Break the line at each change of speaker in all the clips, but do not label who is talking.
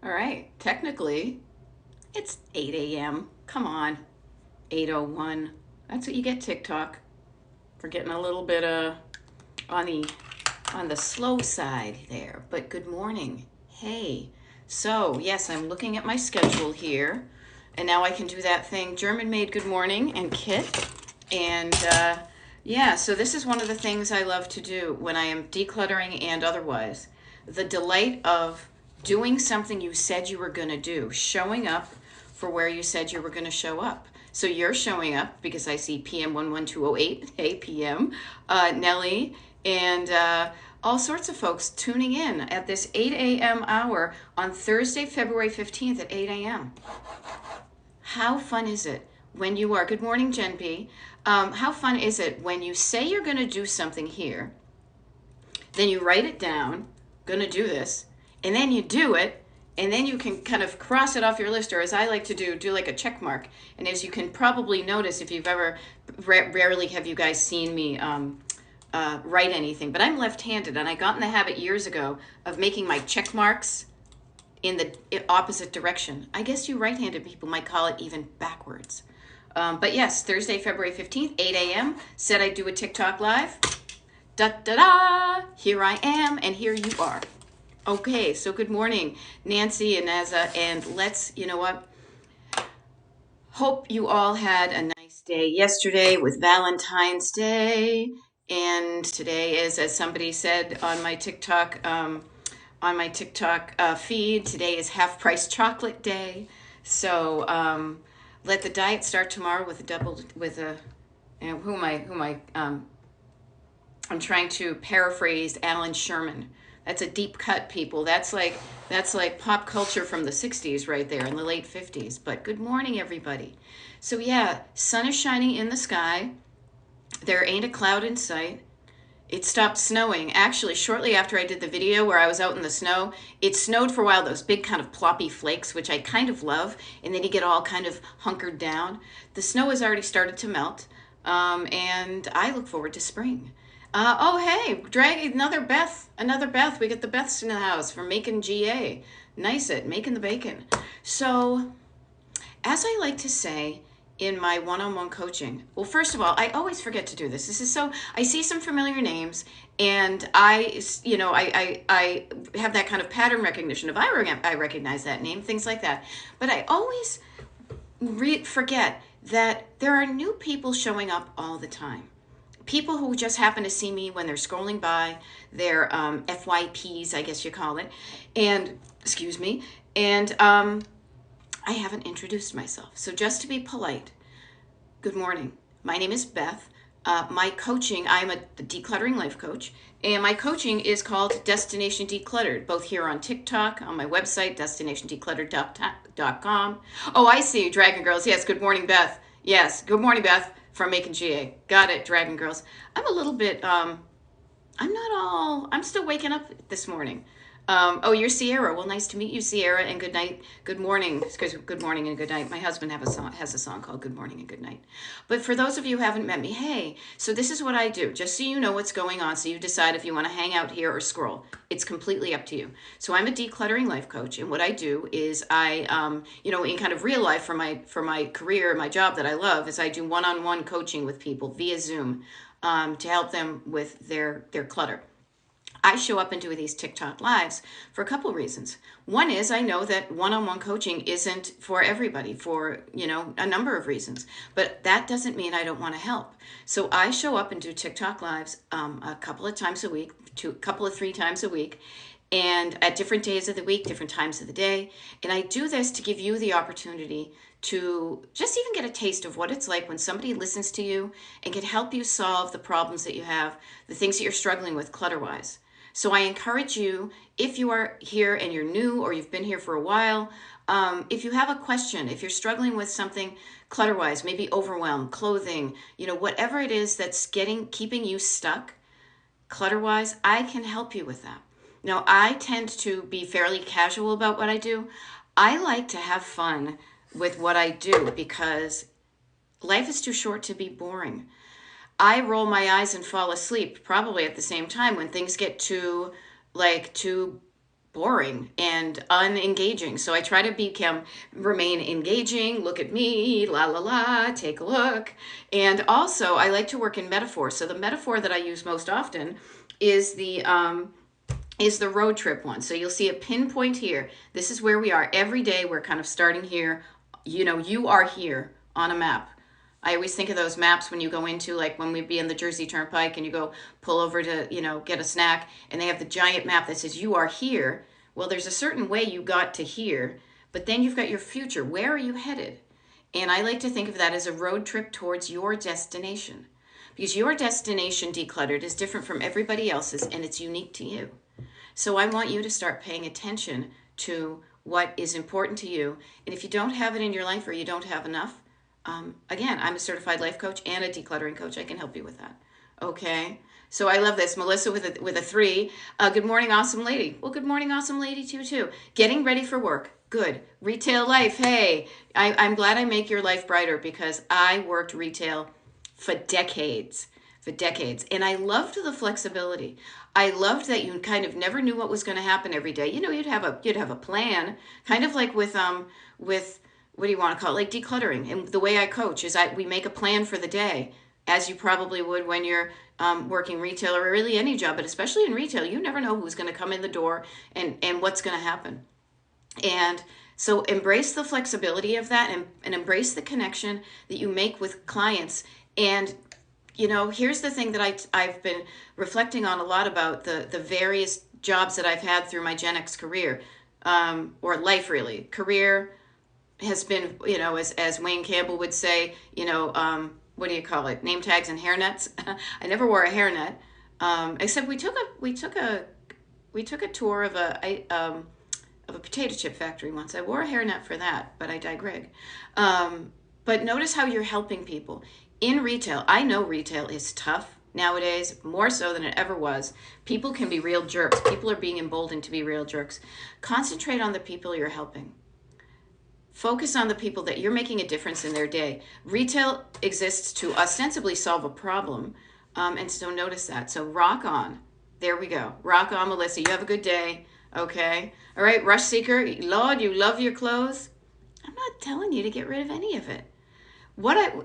All right, technically it's 8 a.m. Come on, 8:01. That's what you get, TikTok, for getting a little bit on the on the slow side there. But good morning. Hey. So, yes, I'm looking at my schedule here. And now I can do that thing. German Maid, good morning, and Kit. And yeah, so this is one of the things I love to do when I am decluttering and otherwise. The delight of doing something you said you were going to do, showing up for where you said you were going to show up. So you're showing up because I see PM 11208, hey PM, Nellie, and all sorts of folks tuning in at this 8 a.m. hour on Thursday, February 15th at 8 a.m. How fun is it when you are, good morning, Jen B. How fun is it when you say you're going to do something here, then you write it down, going to do this, and then you do it, and then you can kind of cross it off your list, or as I like to do like a check mark. And as you can probably notice, if you've ever, rarely have you guys seen me write anything, but I'm left-handed, and I got in the habit years ago of making my check marks in the opposite direction. I guess you right-handed people might call it even backwards. But yes, Thursday, February 15th, 8 a.m. Said I'd do a TikTok live. Da da da! Here I am, and here you are. Okay, so good morning, Nancy and Naza, and let's, you know what? Hope you all had a nice day yesterday with Valentine's Day, and today is, as somebody said on my TikTok feed, today is half price chocolate day. So let the diet start tomorrow with a double with a. You know, who am I? I'm trying to paraphrase Alan Sherman. That's a deep cut, people. That's like pop culture from the 60s right there in the late 50s. But good morning, everybody. So yeah, sun is shining in the sky. There ain't a cloud in sight. It stopped snowing. Actually, shortly after I did the video where I was out in the snow, it snowed for a while, those big kind of ploppy flakes, which I kind of love. And then you get all kind of hunkered down. The snow has already started to melt. And I look forward to spring. Oh, hey, drag another Beth. We got the Beths in the house from Making GA. Nice it, making the bacon. So, as I like to say in my one-on-one coaching, well, first of all, I always forget to do this. This is so, I see some familiar names, and I have that kind of pattern recognition of I recognize that name, things like that. But I always forget that there are new people showing up all the time. People who just happen to see me when they're scrolling by, their FYPs, I guess you call it, and excuse me, and I haven't introduced myself. So just to be polite, good morning. My name is Beth. My coaching, I'm a decluttering life coach, and my coaching is called Destination Decluttered, both here on TikTok, on my website, destinationdecluttered.com. Oh, I see, Dragon Girls. Yes, good morning, Beth. Yes, good morning, Beth, from Making GA. Got it, Dragon Girls. I'm a little bit, I'm still waking up this morning. Oh, you're Sierra. Well, nice to meet you, Sierra, and good night, good morning. Excuse me, good morning and good night. My husband has a song called Good Morning and Good Night. But for those of you who haven't met me, hey, so this is what I do, just so you know what's going on, so you decide if you want to hang out here or scroll. It's completely up to you. So I'm a decluttering life coach, and what I do is in kind of real life for my career, my job that I love, is I do one-on-one coaching with people via Zoom to help them with their clutter. I show up and do these TikTok lives for a couple of reasons. One is I know that one-on-one coaching isn't for everybody for, a number of reasons, but that doesn't mean I don't want to help. So I show up and do TikTok lives a couple of times a week, three times a week, and at different days of the week, different times of the day. And I do this to give you the opportunity to just even get a taste of what it's like when somebody listens to you and can help you solve the problems that you have, the things that you're struggling with clutter-wise. So I encourage you, if you are here and you're new or you've been here for a while, if you have a question, if you're struggling with something clutter-wise, maybe overwhelmed, clothing, whatever it is that's keeping you stuck clutter-wise, I can help you with that. Now, I tend to be fairly casual about what I do. I like to have fun with what I do because life is too short to be boring. I roll my eyes and fall asleep probably at the same time when things get too boring and unengaging. So I try to remain engaging. Look at me, la la la, take a look. And also I like to work in metaphor. So the metaphor that I use most often is the road trip one. So you'll see a pinpoint here. This is where we are every day. We're kind of starting here. You know, you are here on a map. I always think of those maps when you go into, like when we'd be in the Jersey Turnpike and you go pull over to, get a snack, and they have the giant map that says you are here. Well, there's a certain way you got to here, but then you've got your future. Where are you headed? And I like to think of that as a road trip towards your destination, because your destination decluttered is different from everybody else's and it's unique to you. So I want you to start paying attention to what is important to you. And if you don't have it in your life or you don't have enough, again, I'm a certified life coach and a decluttering coach. I can help you with that. Okay. So I love this. Melissa with a 3. Good morning, awesome lady. Well, good morning, awesome lady too. Getting ready for work. Good. Retail life. Hey, I'm glad I make your life brighter, because I worked retail for decades. And I loved the flexibility. I loved that you kind of never knew what was going to happen every day. You'd have a plan, kind of like with what do you want to call it? Like decluttering. And the way I coach is we make a plan for the day, as you probably would when you're working retail or really any job, but especially in retail, you never know who's going to come in the door and what's going to happen. And so embrace the flexibility of that, and embrace the connection that you make with clients. And here's the thing that I've been reflecting on a lot about the various jobs that I've had through my Gen X career, or life really. Career has been, as Wayne Campbell would say, what do you call it? Name tags and hairnets. I never wore a hairnet, except we took a tour of a potato chip factory once. I wore a hairnet for that, but I digress. But notice how you're helping people. In retail, I know retail is tough nowadays, more so than it ever was. People can be real jerks. People are being emboldened to be real jerks. Concentrate on the people you're helping. Focus on the people that you're making a difference in their day. Retail exists to ostensibly solve a problem, and so notice that. So rock on. There we go. Rock on, Melissa. You have a good day. Okay. All right, Rush Seeker. Lord, you love your clothes. I'm not telling you to get rid of any of it.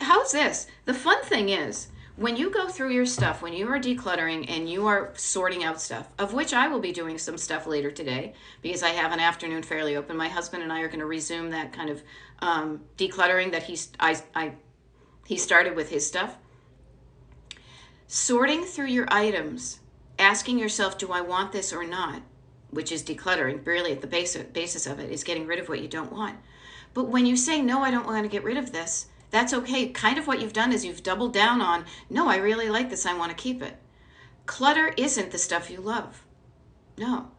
How's this? The fun thing is, when you go through your stuff, when you are decluttering and you are sorting out stuff, of which I will be doing some stuff later today, because I have an afternoon fairly open. My husband and I are going to resume that kind of decluttering that he started with his stuff. Sorting through your items, asking yourself, do I want this or not? Which is decluttering. Really, at the basis of it is getting rid of what you don't want. But when you say, no, I don't want to get rid of this, that's okay. Kind of what you've done is you've doubled down on, no, I really like this. I want to keep it. Clutter isn't the stuff you love. No.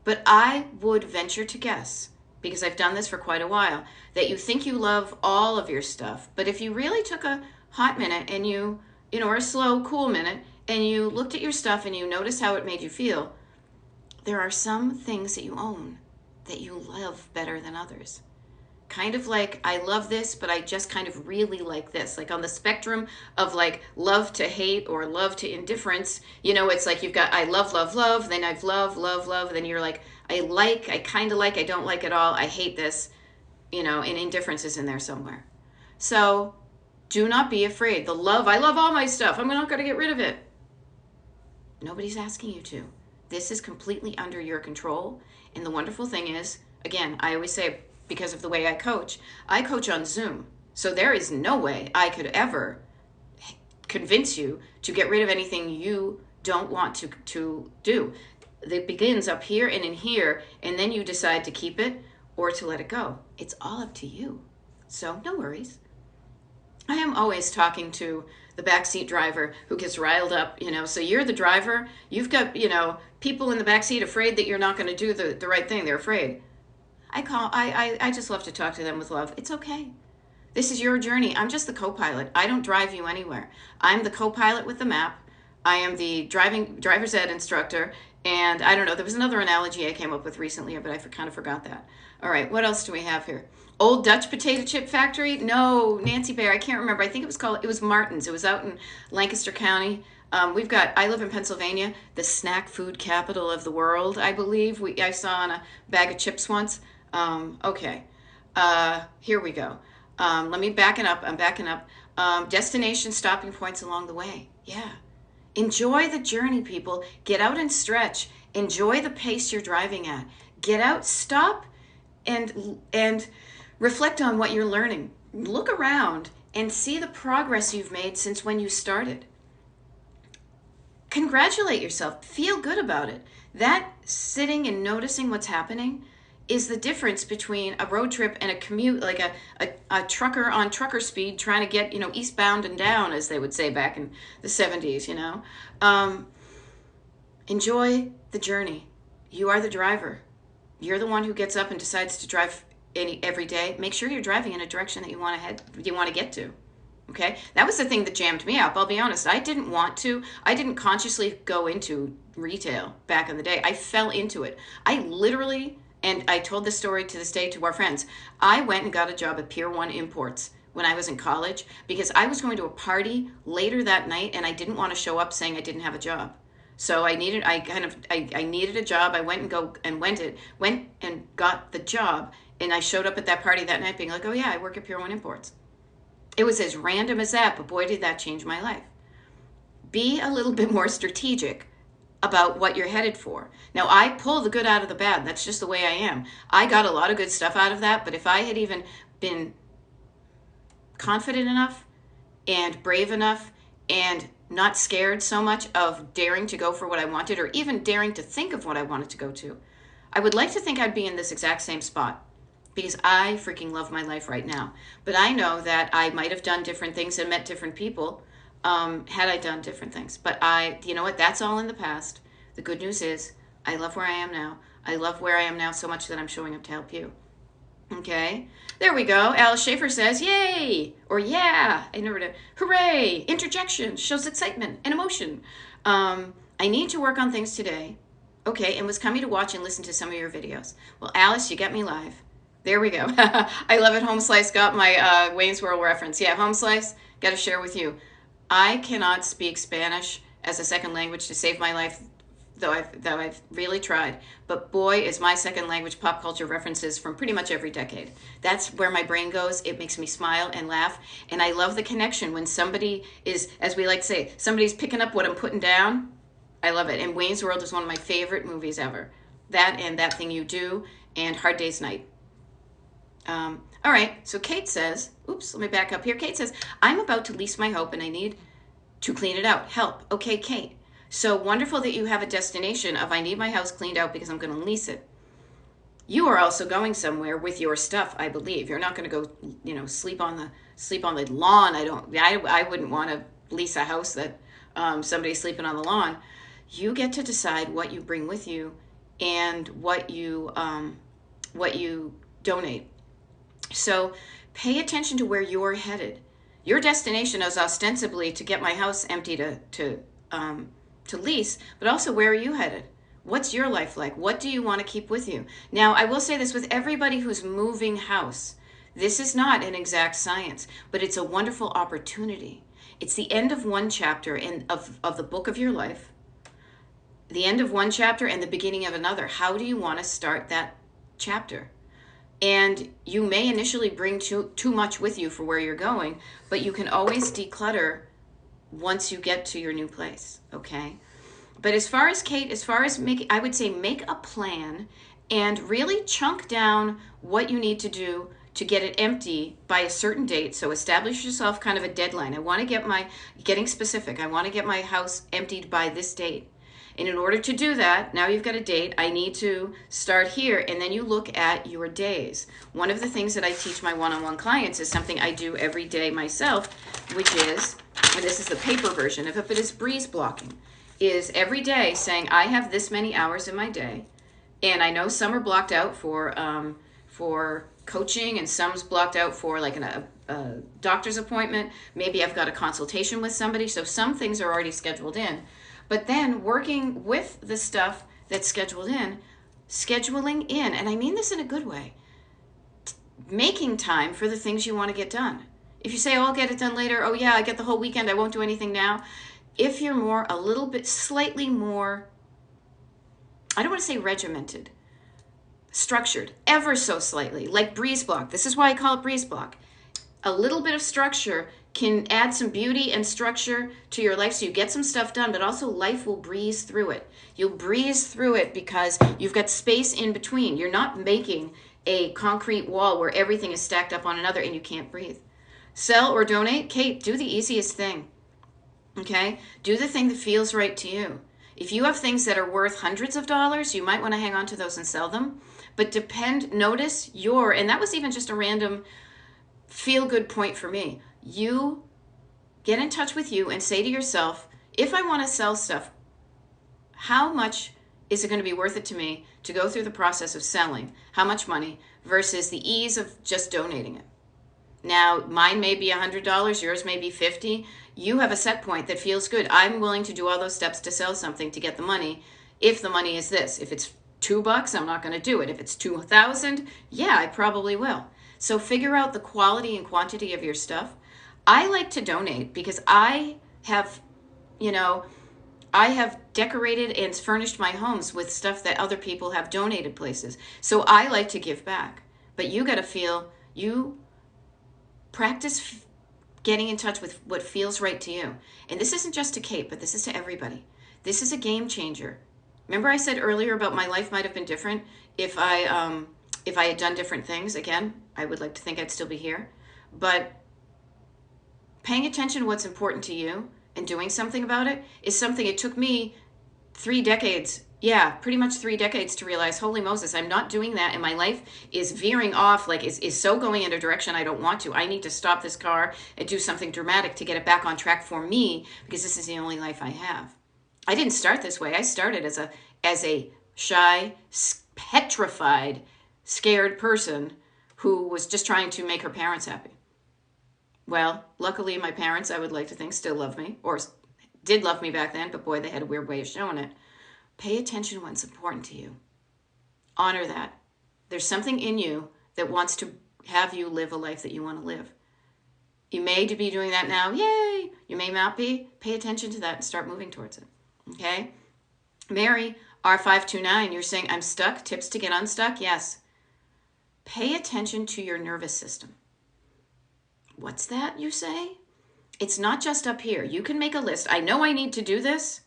But I would venture to guess, because I've done this for quite a while, that you think you love all of your stuff. But if you really took a hot minute and or a slow, cool minute, and you looked at your stuff and you noticed how it made you feel, there are some things that you own that you love better than others. Kind of like, I love this, but I just kind of really like this. Like on the spectrum of like love to hate or love to indifference, it's like you've got, I love, love, love, then I've love, love, love, then you're like, I kind of like, I don't like it all, I hate this, and indifference is in there somewhere. So do not be afraid. I love all my stuff, I'm not going to get rid of it. Nobody's asking you to. This is completely under your control. And the wonderful thing is, again, I always say, because of the way I coach on Zoom. So there is no way I could ever convince you to get rid of anything you don't want to do. It begins up here and in here, and then you decide to keep it or to let it go. It's all up to you. So no worries. I am always talking to the backseat driver who gets riled up, so you're the driver. You've got, people in the backseat afraid that you're not going to do the right thing. They're afraid. I just love to talk to them with love. It's okay. This is your journey. I'm just the co-pilot. I don't drive you anywhere. I'm the co-pilot with the map. I am the driver's ed instructor. And I don't know, there was another analogy I came up with recently, but I kind of forgot that. All right, what else do we have here? Old Dutch Potato Chip Factory? No, Nancy Bear, I can't remember. I think it was Martin's. It was out in Lancaster County. I live in Pennsylvania, the snack food capital of the world, I believe. I saw on a bag of chips once. Okay, here we go. Let me back it up. I'm backing up. Destination stopping points along the way. Yeah. Enjoy the journey, people. Get out and stretch. Enjoy the pace you're driving at. Get out, stop, and reflect on what you're learning. Look around and see the progress you've made since when you started. Congratulate yourself. Feel good about it. That sitting and noticing what's happening is the difference between a road trip and a commute, like a trucker on trucker speed trying to get, eastbound and down, as they would say back in the 70s, Enjoy the journey. You are the driver. You're the one who gets up and decides to drive every day. Make sure you're driving in a direction that you want to get to. Okay? That was the thing that jammed me up. I'll be honest. I didn't consciously go into retail back in the day. I fell into it. And I told this story to this day to our friends. I went and got a job at Pier 1 Imports when I was in college because I was going to a party later that night and I didn't want to show up saying I didn't have a job. So I needed a job. I went and got the job, and I showed up at that party that night being like, "Oh yeah, I work at Pier 1 Imports." It was as random as that, but boy did that change my life. Be a little bit more strategic about what you're headed for. Now, I pull the good out of the bad. That's just the way I am. I got a lot of good stuff out of that, but if I had even been confident enough and brave enough and not scared so much of daring to go for what I wanted or even daring to think of what I wanted to go to, I would like to think I'd be in this exact same spot because I freaking love my life right now. But I know that I might have done different things and met different people had I done different things. But you know what? That's all in the past. The good news is I love where I am now. I love where I am now so much that I'm showing up to help you. Okay, there we go. Alice Schaefer says, yay, or yeah. I never did. Hooray, interjection, shows excitement and emotion. I need to work on things today. Okay, and was coming to watch and listen to some of your videos. Well, Alice, you get me live. There we go. I love it. Home Slice got my Wayne's World reference. Yeah, Home Slice, got to share with you. I cannot speak Spanish as a second language to save my life, though I've really tried. But boy, is my second language pop culture references from pretty much every decade. That's where my brain goes. It makes me smile and laugh. And I love the connection when somebody is, as we like to say, somebody's picking up what I'm putting down. I love it. And Wayne's World is one of my favorite movies ever. That and That Thing You Do and Hard Day's Night. All right, so Kate says, oops, let me back up here. Kate says, I'm about to lease my home and I need to clean it out. Help. Okay, Kate. So wonderful that you have a destination of I need my house cleaned out because I'm going to lease it. You are also going somewhere with your stuff, I believe. You're not going to go, sleep on the lawn. I wouldn't want to lease a house that somebody's sleeping on the lawn. You get to decide what you bring with you and what you donate. So pay attention to where you're headed. Your destination is ostensibly to get my house empty to lease, but also where are you headed? What's your life like? What do you want to keep with you? Now, I will say this with everybody who's moving house. This is not an exact science, but it's a wonderful opportunity. It's the end of one chapter of the book of your life, the end of one chapter and the beginning of another. How do you want to start that chapter? And you may initially bring too much with you for where you're going, but you can always declutter once you get to your new place, okay? But as far as Kate, I would say make a plan and really chunk down what you need to do to get it empty by a certain date. So establish yourself kind of a deadline. I want to getting specific. I want to get my house emptied by this date. And in order to do that, now you've got a date, I need to start here, and then you look at your days. One of the things that I teach my one-on-one clients is something I do every day myself, which is, and this is the paper version of it, but it's breeze blocking, is every day saying, I have this many hours in my day, and I know some are blocked out for coaching, and some's blocked out for like a doctor's appointment. Maybe I've got a consultation with somebody, so some things are already scheduled in. But then working with the stuff that's scheduled in, scheduling in, and I mean this in a good way, making time for the things you want to get done. If you say, oh, I'll get it done later, oh yeah, I get the whole weekend, I won't do anything now, If you're more, a little bit, slightly more, I don't want to say regimented, structured, ever so slightly, like Breeze Block. This is why I call it Breeze Block. A little bit of structure can add some beauty and structure to your life so you get some stuff done, but also life will breeze through it. You'll breeze through it because you've got space in between. You're not making a concrete wall where everything is stacked up on another and you can't breathe. Sell or donate, Kate, do the easiest thing. Okay? Do the thing that feels right to you. If you have things that are worth hundreds of dollars, you might want to hang on to those and sell them. But notice your, and that was even just a random feel good point for me. You get in touch with you and say to yourself, if I want to sell stuff, how much is it going to be worth it to me to go through the process of selling? How much money versus the ease of just donating it? Now, mine may be $100, yours may be $50. You have a set point that feels good. I'm willing to do all those steps to sell something to get the money. If the money is this, if it's $2, I'm not going to do it. If it's 2,000, yeah, I probably will. So figure out the quality and quantity of your stuff. I like to donate because I have, I have decorated and furnished my homes with stuff that other people have donated places. So I like to give back. But you got to feel, you practice getting in touch with what feels right to you. And this isn't just to Kate, but this is to everybody. This is a game changer. Remember I said earlier about my life might have been different if I had done different things. Again, I would like to think I'd still be here. But paying attention to what's important to you and doing something about it is something it took me 3 decades. Yeah, pretty much 3 decades to realize, holy Moses, I'm not doing that. And my life is veering off, like is so going in a direction I don't want to. I need to stop this car and do something dramatic to get it back on track for me because this is the only life I have. I didn't start this way. I started as a shy, petrified, scared person who was just trying to make her parents happy. Well, luckily my parents, I would like to think, still love me, or did love me back then, but boy, they had a weird way of showing it. Pay attention to what's important to you. Honor that. There's something in you that wants to have you live a life that you want to live. You may be doing that now. Yay! You may not be. Pay attention to that and start moving towards it. Okay? Mary, R529, you're saying, I'm stuck. Tips to get unstuck? Yes. Pay attention to your nervous system. What's that, you say? It's not just up here. You can make a list. I know I need to do this.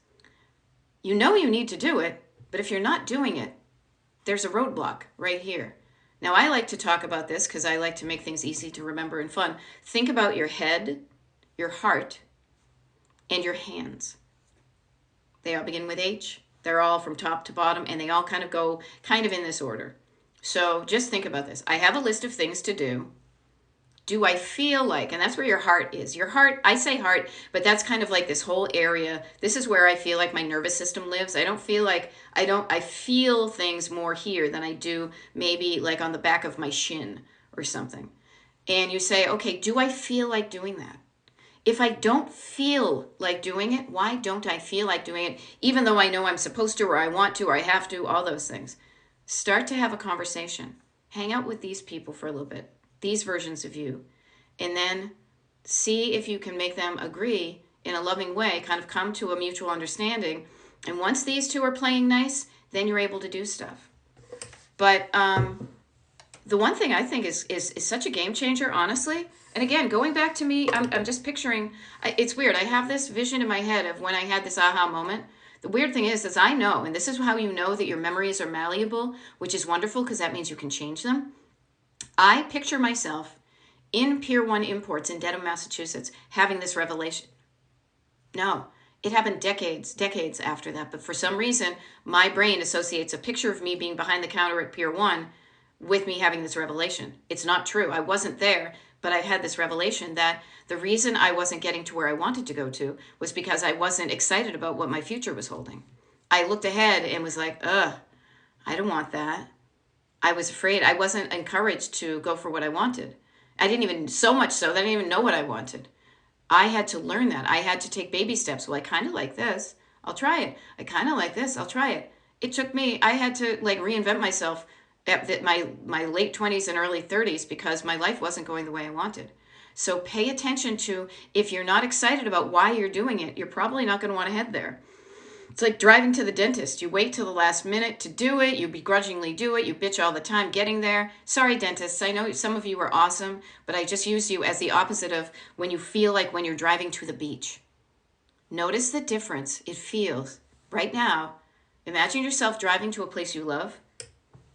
You know you need to do it, but if you're not doing it, there's a roadblock right here. Now, I like to talk about this because I like to make things easy to remember and fun. Think about your head, your heart, and your hands. They all begin with H. They're all from top to bottom, and they all kind of go in this order. So just think about this. I have a list of things to do. Do I feel like, and that's where your heart is. Your heart, I say heart, but that's kind of like this whole area. This is where I feel like my nervous system lives. I feel things more here than I do maybe like on the back of my shin or something. And you say, okay, do I feel like doing that? If I don't feel like doing it, why don't I feel like doing it? Even though I know I'm supposed to, or I want to, or I have to, all those things. Start to have a conversation. Hang out with these people for a little bit. These versions of you, and then see if you can make them agree in a loving way, kind of come to a mutual understanding. And once these two are playing nice, then you're able to do stuff. But the one thing I think is such a game changer, honestly. And again, going back to me, I'm just picturing, it's weird. I have this vision in my head of when I had this aha moment. The weird thing is I know, and this is how you know that your memories are malleable, which is wonderful because that means you can change them. I picture myself in Pier 1 Imports in Dedham, Massachusetts, having this revelation. No, it happened decades after that. But for some reason, my brain associates a picture of me being behind the counter at Pier 1 with me having this revelation. It's not true. I wasn't there, but I had this revelation that the reason I wasn't getting to where I wanted to go to was because I wasn't excited about what my future was holding. I looked ahead and was like, I don't want that. I was afraid. I wasn't encouraged to go for what I wanted. I didn't even, so much so that I didn't even know what I wanted. I had to learn that. I had to take baby steps. Well, I kind of like this. I'll try it. I kind of like this. I'll try it. It took me, I had to reinvent myself at my late 20s and early 30s because my life wasn't going the way I wanted. So pay attention to, if you're not excited about why you're doing it, you're probably not going to want to head there. It's like driving to the dentist. You wait till the last minute to do it. You begrudgingly do it. You bitch all the time getting there. Sorry, dentists. I know some of you are awesome, but I just use you as the opposite of when you feel like when you're driving to the beach. Notice the difference it feels right now. Imagine yourself driving to a place you love.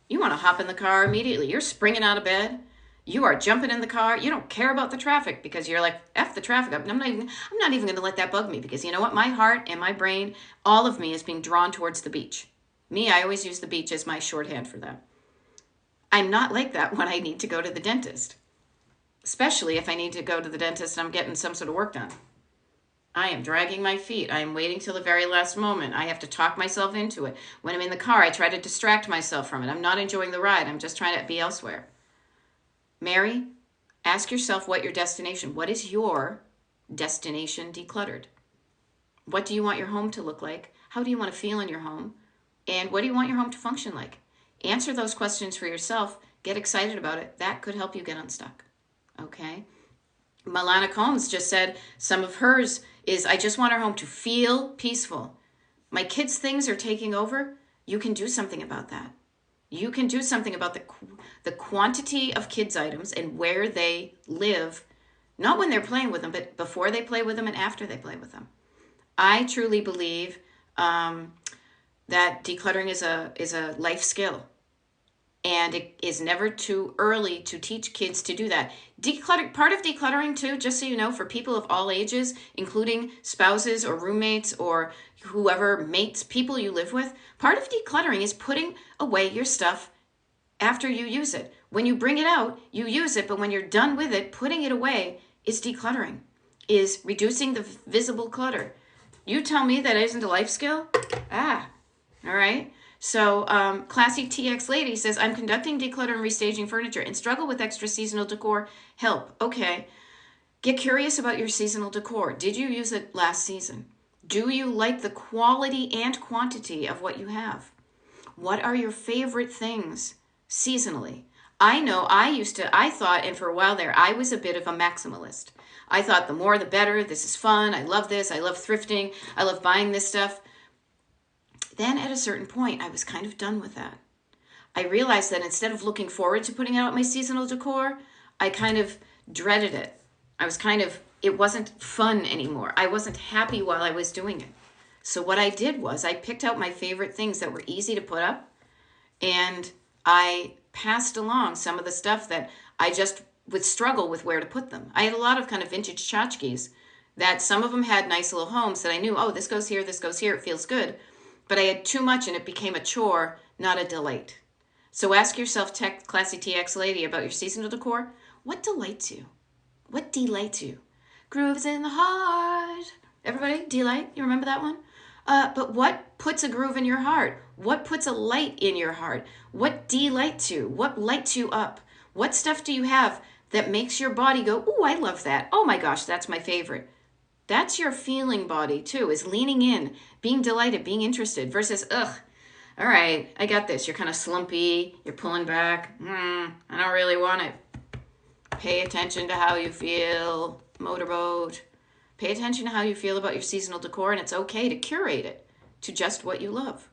You want to hop in the car immediately. You're springing out of bed. You are jumping in the car. You don't care about the traffic because you're like, F the traffic. I'm not even going to let that bug me, because you know what? My heart and my brain, all of me is being drawn towards the beach. Me, I always use the beach as my shorthand for that. I'm not like that when I need to go to the dentist, especially if I need to go to the dentist and I'm getting some sort of work done. I am dragging my feet. I am waiting till the very last moment. I have to talk myself into it. When I'm in the car, I try to distract myself from it. I'm not enjoying the ride. I'm just trying to be elsewhere. Mary, ask yourself what your destination. What is your destination decluttered? What do you want your home to look like? How do you want to feel in your home? And what do you want your home to function like? Answer those questions for yourself. Get excited about it. That could help you get unstuck. Okay? Milana Combs just said some of hers is, I just want our home to feel peaceful. My kids' things are taking over. You can do something about that. You can do something about the quantity of kids' items and where they live, not when they're playing with them, but before they play with them and after they play with them. I truly believe that decluttering is a life skill. And it is never too early to teach kids to do that. Part of decluttering too, just so you know, for people of all ages, including spouses or roommates or whoever mates, people you live with, part of decluttering is putting away your stuff after you use it. When you bring it out, you use it, but when you're done with it, putting it away is decluttering, is reducing the visible clutter. You tell me that isn't a life skill? All right. So Classy TX Lady says, I'm conducting declutter and restaging furniture and struggle with extra seasonal decor. Help. Okay. Get curious about your seasonal decor. Did you use it last season? Do you like the quality and quantity of what you have? What are your favorite things seasonally? I know I thought, and for a while there, I was a bit of a maximalist. I thought the more the better. This is fun. I love this. I love thrifting. I love buying this stuff. Then at a certain point, I was kind of done with that. I realized that instead of looking forward to putting out my seasonal decor, I kind of dreaded it. It wasn't fun anymore. I wasn't happy while I was doing it. So what I did was I picked out my favorite things that were easy to put up, and I passed along some of the stuff that I just would struggle with where to put them. I had a lot of kind of vintage tchotchkes that some of them had nice little homes that I knew, oh, this goes here, it feels good. But I had too much and it became a chore, not a delight. So ask yourself, Classy TX Lady, about your seasonal decor. What delights you? What delights you? Grooves in the heart. Everybody, delight? You remember that one? But what puts a groove in your heart? What puts a light in your heart? What delights you? What lights you up? What stuff do you have that makes your body go, ooh, I love that. Oh my gosh, that's my favorite. That's your feeling body too, is leaning in, being delighted, being interested versus, ugh, all right, I got this. You're kind of slumpy. You're pulling back. I don't really want it. Pay attention to how you feel, motorboat. Pay attention to how you feel about your seasonal decor, and it's okay to curate it to just what you love.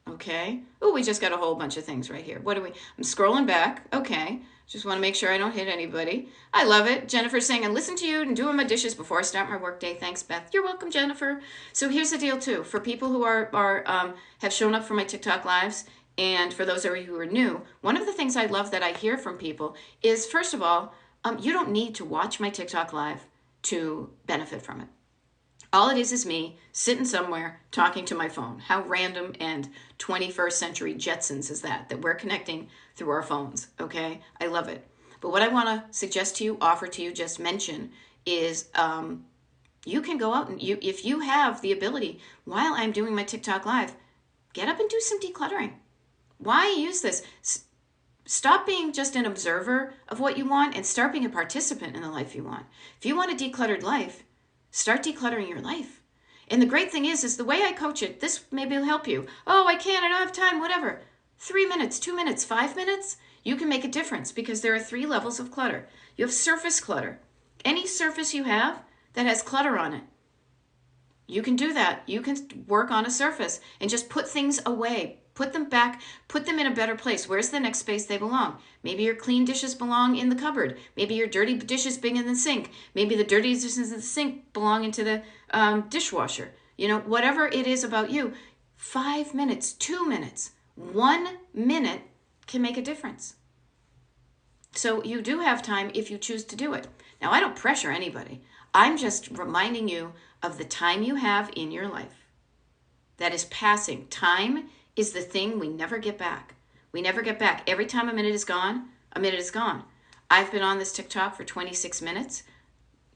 Okay? Oh, we just got a whole bunch of things right here. I'm scrolling back. Okay. Just want to make sure I don't hit anybody. I love it. Jennifer's saying, I listen to you and doing my dishes before I start my workday. Thanks, Beth. You're welcome, Jennifer. So here's the deal, too. For people who have shown up for my TikTok lives, and for those of you who are new, one of the things I love that I hear from people is, first of all, you don't need to watch my TikTok live to benefit from it. All it is me sitting somewhere talking to my phone. How random and 21st century Jetsons is that we're connecting through our phones, okay? I love it. But what I want to suggest to you, offer to you, just mention is you can go out and if you have the ability, while I'm doing my TikTok live, get up and do some decluttering. Why use this? Stop being just an observer of what you want and start being a participant in the life you want. If you want a decluttered life, start decluttering your life. And the great thing is the way I coach it, this maybe will help you. Oh, I can't, I don't have time, whatever. 3 minutes, 2 minutes, 5 minutes, you can make a difference because there are 3 levels of clutter. You have surface clutter. Any surface you have that has clutter on it, you can do that. You can work on a surface and just put things away. Put them back, put them in a better place. Where's the next space they belong? Maybe your clean dishes belong in the cupboard. Maybe your dirty dishes belong in the sink. Maybe the dirty dishes in the sink belong into the dishwasher. You know, whatever it is about you, 5 minutes, 2 minutes, 1 minute can make a difference. So you do have time if you choose to do it. Now, I don't pressure anybody. I'm just reminding you of the time you have in your life that is passing. Time is the thing we never get back. We never get back. Every time a minute is gone, a minute is gone. I've been on this TikTok for 26 minutes.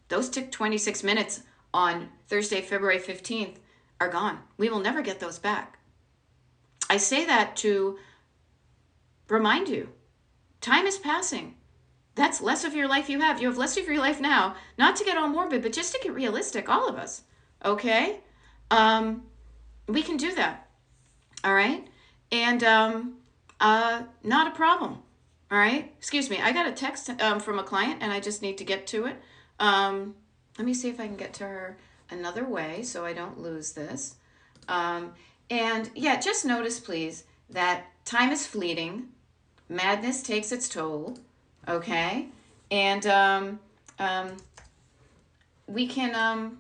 Those 26 minutes on Thursday, February 15th are gone. We will never get those back. I say that to remind you, time is passing. That's less of your life you have. You have less of your life now, not to get all morbid, but just to get realistic, all of us. Okay? We can do that. All right? And not a problem. All right? Excuse me. I got a text from a client, and I just need to get to it. Let me see if I can get to her another way so I don't lose this. And yeah, just notice, please, that time is fleeting. Madness takes its toll. Okay? And we can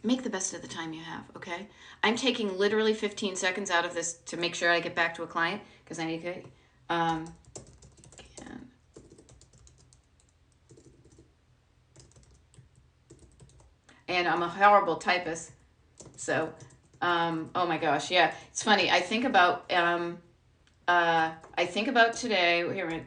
make the best of the time you have, okay? I'm taking literally 15 seconds out of this to make sure I get back to a client because I need to and I'm a horrible typist. So, oh my gosh, yeah. It's funny. I think about today, here,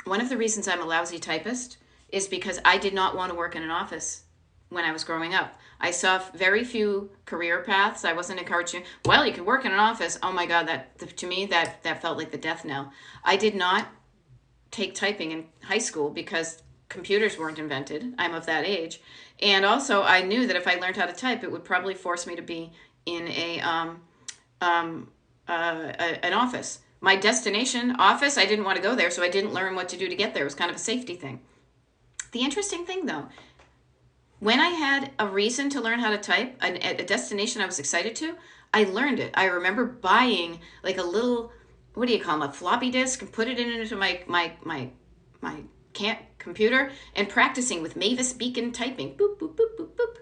one of the reasons I'm a lousy typist is because I did not want to work in an office when I was growing up. I saw very few career paths. I wasn't encouraged to, well, you can work in an office. Oh my God, to me, that felt like the death knell. I did not take typing in high school because computers weren't invented. I'm of that age. And also I knew that if I learned how to type, it would probably force me to be in an office. My destination office, I didn't want to go there, so I didn't learn what to do to get there. It was kind of a safety thing. The interesting thing, though, when I had a reason to learn how to type, a destination I was excited to, I learned it. I remember buying like a little, what do you call them, a floppy disk, and put it into my computer and practicing with Mavis Beacon typing. Boop, boop, boop, boop, boop.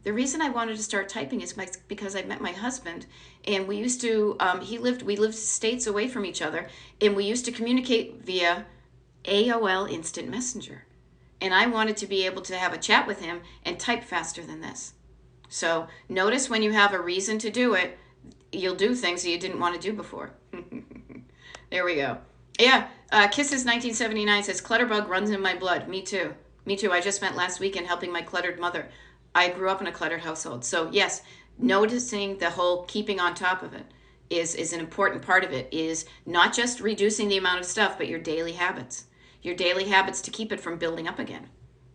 The reason I wanted to start typing is because I met my husband, and we used to, we lived states away from each other, and we used to communicate via AOL Instant Messenger. And I wanted to be able to have a chat with him and type faster than this. So notice when you have a reason to do it, you'll do things that you didn't want to do before. There we go. Yeah, Kisses 1979 says, Clutterbug runs in my blood. Me too. Me too. I just spent last weekend helping my cluttered mother. I grew up in a cluttered household. So yes, noticing the whole keeping on top of it is an important part of it, is not just reducing the amount of stuff, but your daily habits. Your daily habits to keep it from building up again.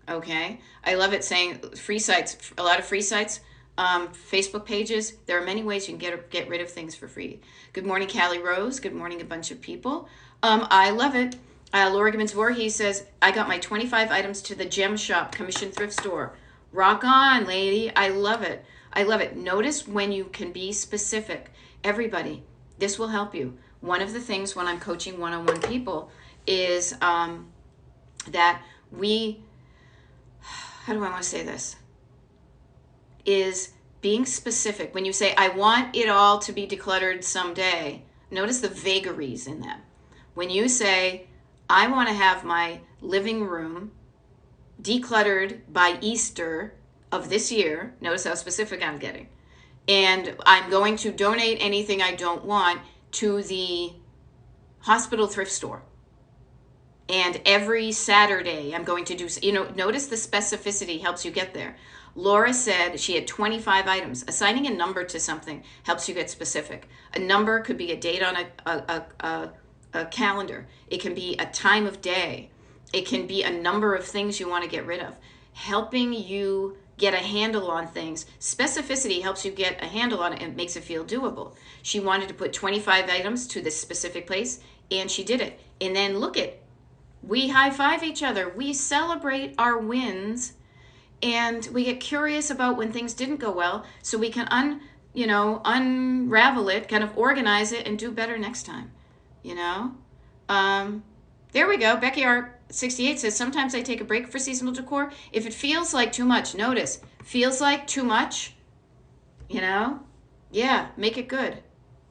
Okay? I love it saying free sites, a lot of free sites, Facebook pages. There are many ways you can get rid of things for free. Good morning, Callie Rose. Good morning, a bunch of people. I love it. Laura Gibbons Voorhees says, I got my 25 items to the Gem Shop Commission Thrift Store. Rock on, lady. I love it. I love it. Notice when you can be specific. Everybody, this will help you. One of the things when I'm coaching one-on-one people is that we, how do I want to say this, is being specific. When you say, I want it all to be decluttered someday, notice the vagaries in that. When you say, I want to have my living room decluttered by Easter of this year, notice how specific I'm getting, and I'm going to donate anything I don't want to the hospital thrift store. And every Saturday I'm going to do, notice the specificity helps you get there. Laura said she had 25 items. Assigning a number to something helps you get specific. A number could be a date on a calendar. It can be a time of day. It can be a number of things you want to get rid of. Helping you get a handle on things. Specificity helps you get a handle on it and makes it feel doable. She wanted to put 25 items to this specific place, and she did it. And then look at We high five each other. We celebrate our wins, and we get curious about when things didn't go well, so we can unravel it, kind of organize it, and do better next time. You know. There we go. Becky R68 says, sometimes I take a break for seasonal decor. If it feels like too much, notice, feels like too much, yeah, make it good.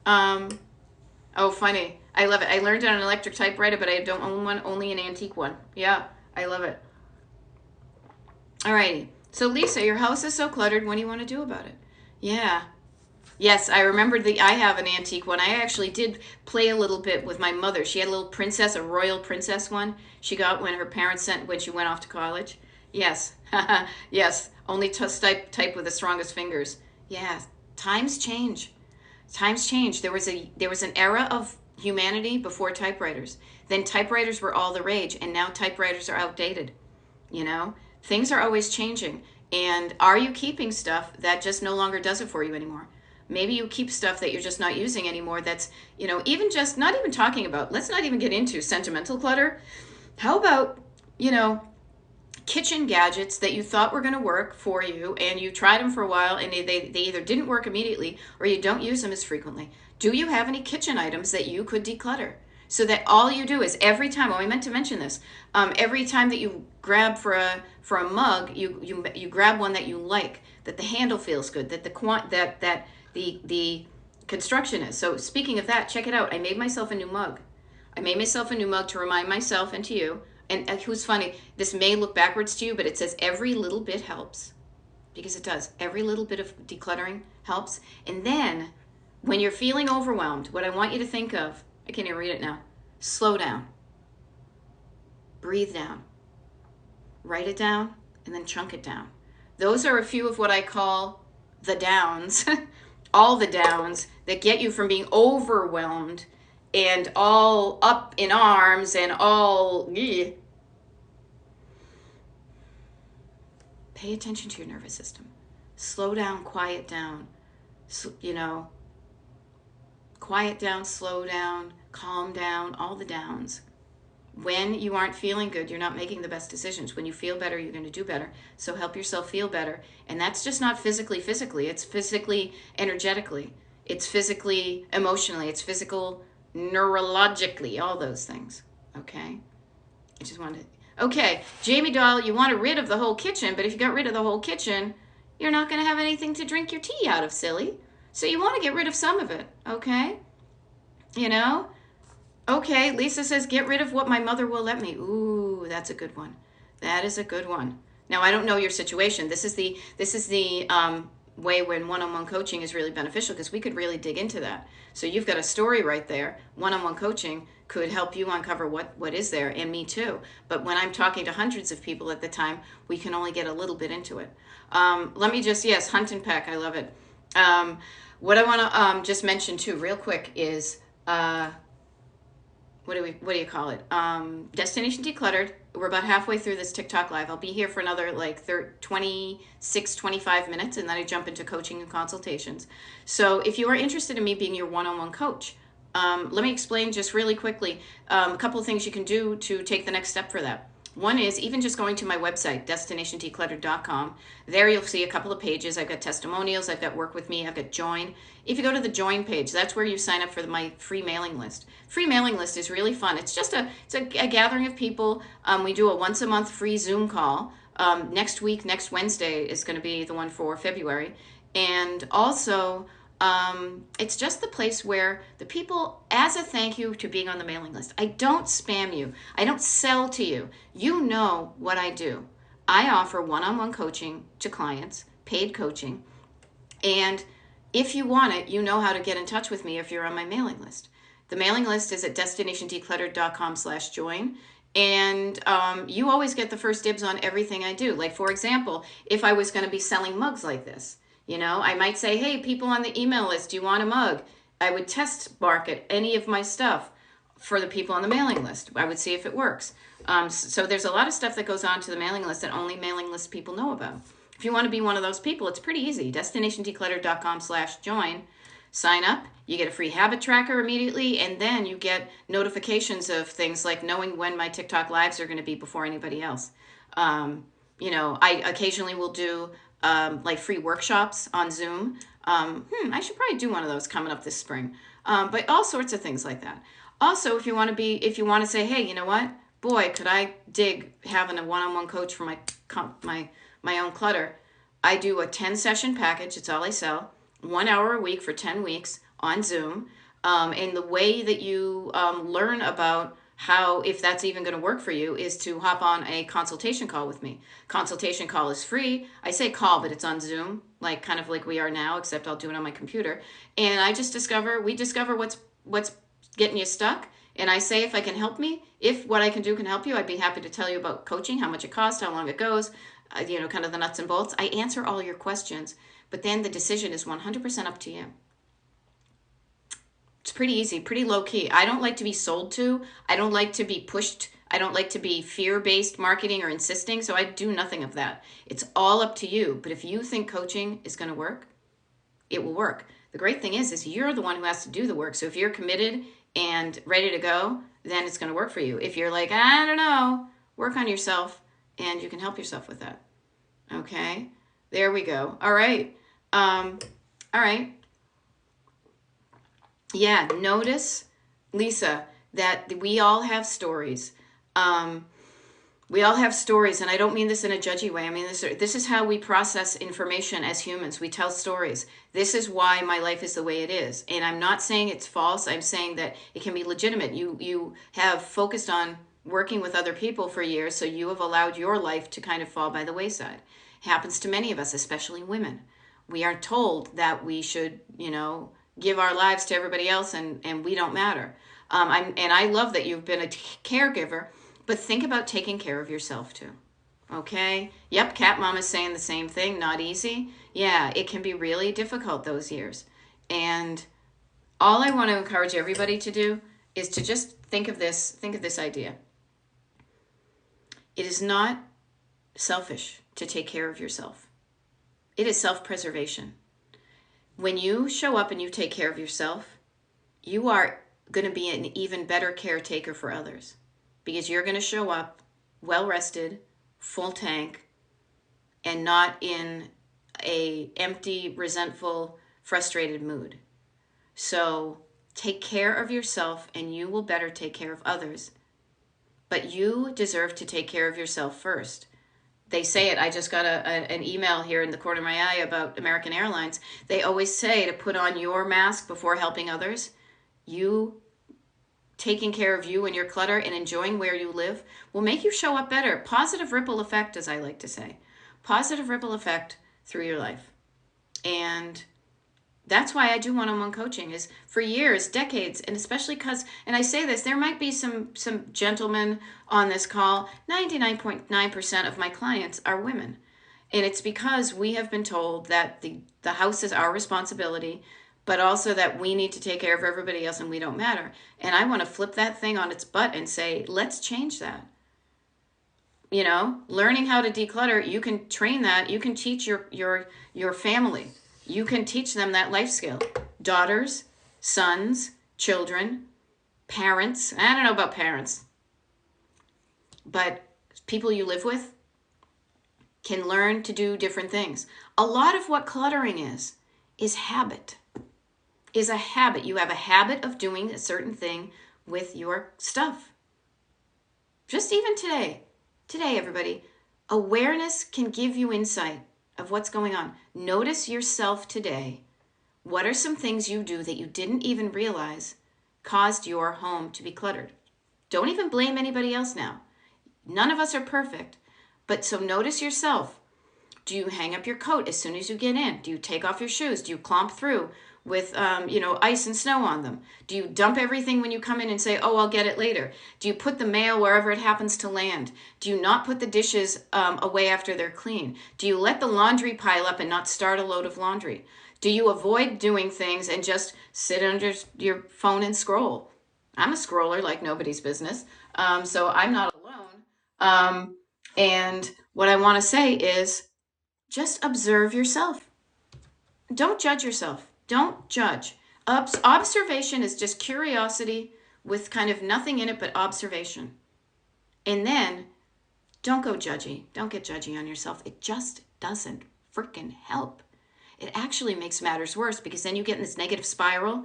Oh, funny. I love it. I learned on an electric typewriter, but I don't own one, only an antique one. Yeah, I love it. All righty. So Lisa, your house is so cluttered. What do you want to do about it? Yeah. Yes, I remembered I have an antique one. I actually did play a little bit with my mother. She had a little princess, a royal princess one she got when her parents when she went off to college. Yes. Yes. Only type with the strongest fingers. Yeah. Times change. Times change. There was an era of humanity before typewriters. Then typewriters were all the rage, and now typewriters are outdated. Things are always changing. And are you keeping stuff that just no longer does it for you anymore? Maybe you keep stuff that you're just not using anymore that's, even just not even talking about, let's not even get into sentimental clutter. How about, kitchen gadgets that you thought were going to work for you and you tried them for a while and they either didn't work immediately or you don't use them as frequently. Do you have any kitchen items that you could declutter? So that all you do is every time, I meant to mention this, every time that you grab for a mug, you grab one that you like, that the handle feels good, that the construction is. So speaking of that, check it out. I made myself a new mug. To remind myself and to you. And who's funny, this may look backwards to you, but it says every little bit helps. Because it does. Every little bit of decluttering helps. And then when you're feeling overwhelmed, what I want you to think of, I can't even read it now. Slow down. Breathe down. Write it down and then chunk it down. Those are a few of what I call the downs. All the downs that get you from being overwhelmed and all up in arms and all. Pay attention to your nervous system. Slow down, quiet down. Quiet down, slow down, calm down, all the downs. When you aren't feeling good, you're not making the best decisions. When you feel better, you're going to do better. So help yourself feel better. And that's just not physically. It's physically energetically. It's physically emotionally. It's physical neurologically, all those things. Okay? I just wanted to... Okay, Jamie Doll, you want rid of the whole kitchen, but if you got rid of the whole kitchen, you're not going to have anything to drink your tea out of, silly. So you want to get rid of some of it, okay? Okay, Lisa says, get rid of what my mother will let me. Ooh, that's a good one. That is a good one. Now, I don't know your situation. This is the way when one-on-one coaching is really beneficial because we could really dig into that. So you've got a story right there. One-on-one coaching could help you uncover what is there, and me too. But when I'm talking to hundreds of people at the time, we can only get a little bit into it. Let me just, yes, hunt and peck. I love it. What I want to just mention too real quick is... what do you call it? Destination Decluttered. We're about halfway through this TikTok live. I'll be here for another 26, 25 minutes, and then I jump into coaching and consultations. So if you are interested in me being your one-on-one coach, let me explain just really quickly a couple of things you can do to take the next step for that. One is even just going to my website, destinationdecluttered.com. There you'll see a couple of pages. I've got testimonials, I've got work with me, I've got join. If you go to the join page, that's where you sign up for my free mailing list. Free mailing list is really fun. It's just a gathering of people. We do a once a month free Zoom call. Next Wednesday is going to be the one for February. And also, it's just the place where the people, as a thank you to being on the mailing list, I don't spam you. I don't sell to you. You know what I do. I offer one-on-one coaching to clients, paid coaching. And if you want it, you know how to get in touch with me if you're on my mailing list. The mailing list is at destinationdecluttered.com/join. And you always get the first dibs on everything I do. Like, for example, if I was going to be selling mugs like this, I might say, hey, people on the email list, do you want a mug? I would test market any of my stuff for the people on the mailing list. I would see if it works. So there's a lot of stuff that goes on to the mailing list that only mailing list people know about. If you want to be one of those people, it's pretty easy. destinationdecluttered.com/join. Sign up, you get a free habit tracker immediately, and then you get notifications of things like knowing when my TikTok lives are going to be before anybody else. I occasionally will do like free workshops on Zoom. I should probably do one of those coming up this spring. But all sorts of things like that. Also, if you want to say, hey, you know what, boy, could I dig having a one-on-one coach for my own clutter. I do a 10 session package. It's all I sell. 1 hour a week for 10 weeks on Zoom. And the way that you learn about how, if that's even going to work for you, is to hop on a consultation call with me. Consultation call is free. I say call, but it's on Zoom, like kind of like we are now, except I'll do it on my computer. And we discover what's getting you stuck. And I say, if I can help me, if what I can do can help you, I'd be happy to tell you about coaching, how much it costs, how long it goes, kind of the nuts and bolts. I answer all your questions, but then the decision is 100% up to you. It's pretty easy, pretty low key. I don't like to be sold to. I don't like to be pushed. I don't like to be fear-based marketing or insisting, so I do nothing of that. It's all up to you. But if you think coaching is going to work, it will work. The great thing is you're the one who has to do the work. So if you're committed and ready to go, then it's going to work for you. If you're like, I don't know, work on yourself, and you can help yourself with that. Okay, there we go. All right. All right. Yeah, notice, Lisa, that we all have stories. We all have stories, and I don't mean this in a judgy way. I mean, this is how we process information as humans. We tell stories. This is why my life is the way it is. And I'm not saying it's false. I'm saying that it can be legitimate. You have focused on working with other people for years, so you have allowed your life to kind of fall by the wayside. It happens to many of us, especially women. We are told that we should, give our lives to everybody else, and we don't matter. I love that you've been a caregiver, but think about taking care of yourself too. Okay? Yep, Cat Mama's saying the same thing. Not easy. Yeah, it can be really difficult those years. And all I want to encourage everybody to do is to just think of this idea. It is not selfish to take care of yourself. It is self-preservation. When you show up and you take care of yourself, you are going to be an even better caretaker for others, because you're going to show up well rested, full tank, and not in a empty, resentful, frustrated mood. So take care of yourself and you will better take care of others. But you deserve to take care of yourself first. They say it. I just got an email here in the corner of my eye about American Airlines. They always say to put on your mask before helping others. You taking care of you and your clutter and enjoying where you live will make you show up better. Positive ripple effect, as I like to say. Positive ripple effect through your life. And that's why I do one-on-one coaching, is for years, decades, and especially because, and I say this, there might be some gentlemen on this call, 99.9% of my clients are women. And it's because we have been told that the house is our responsibility, but also that we need to take care of everybody else and we don't matter. And I want to flip that thing on its butt and say, let's change that. Learning how to declutter, you can train that. You can teach your family. You can teach them that life skill. Daughters, sons, children, parents. I don't know about parents, but people you live with can learn to do different things. A lot of what cluttering is habit. Is a habit. You have a habit of doing a certain thing with your stuff. Just even today, everybody, awareness can give you insight of what's going on. Notice yourself today. What are some things you do that you didn't even realize caused your home to be cluttered? Don't even blame anybody else now. None of us are perfect, but so notice yourself. Do you hang up your coat as soon as you get in? Do you take off your shoes? Do you clomp through with ice and snow on them? Do you dump everything when you come in and say, oh, I'll get it later? Do you put the mail wherever it happens to land? Do you not put the dishes away after they're clean? Do you let the laundry pile up and not start a load of laundry? Do you avoid doing things and just sit under your phone and scroll? I'm a scroller like nobody's business, so I'm not alone. And what I want to say is, just observe yourself. Don't judge yourself. Don't judge. Observation is just curiosity with kind of nothing in it but observation. And then don't go judgy. Don't get judgy on yourself. It just doesn't freaking help. It actually makes matters worse, because then you get in this negative spiral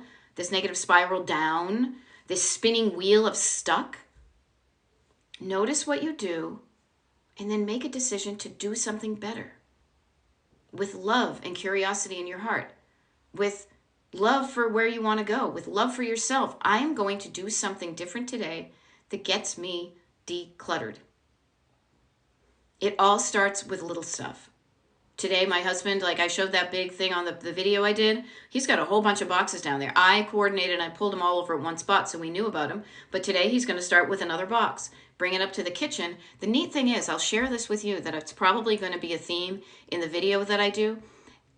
down, this spinning wheel of stuck. Notice what you do, and then make a decision to do something better with love and curiosity in your heart, with love for where you want to go, with love for yourself. I am going to do something different today that gets me decluttered. It all starts with little stuff. Today, my husband, like I showed that big thing on the video I did, he's got a whole bunch of boxes down there. I coordinated and I pulled them all over at one spot so we knew about them. But today he's going to start with another box, bring it up to the kitchen. The neat thing is, I'll share this with you, that it's probably going to be a theme in the video that I do.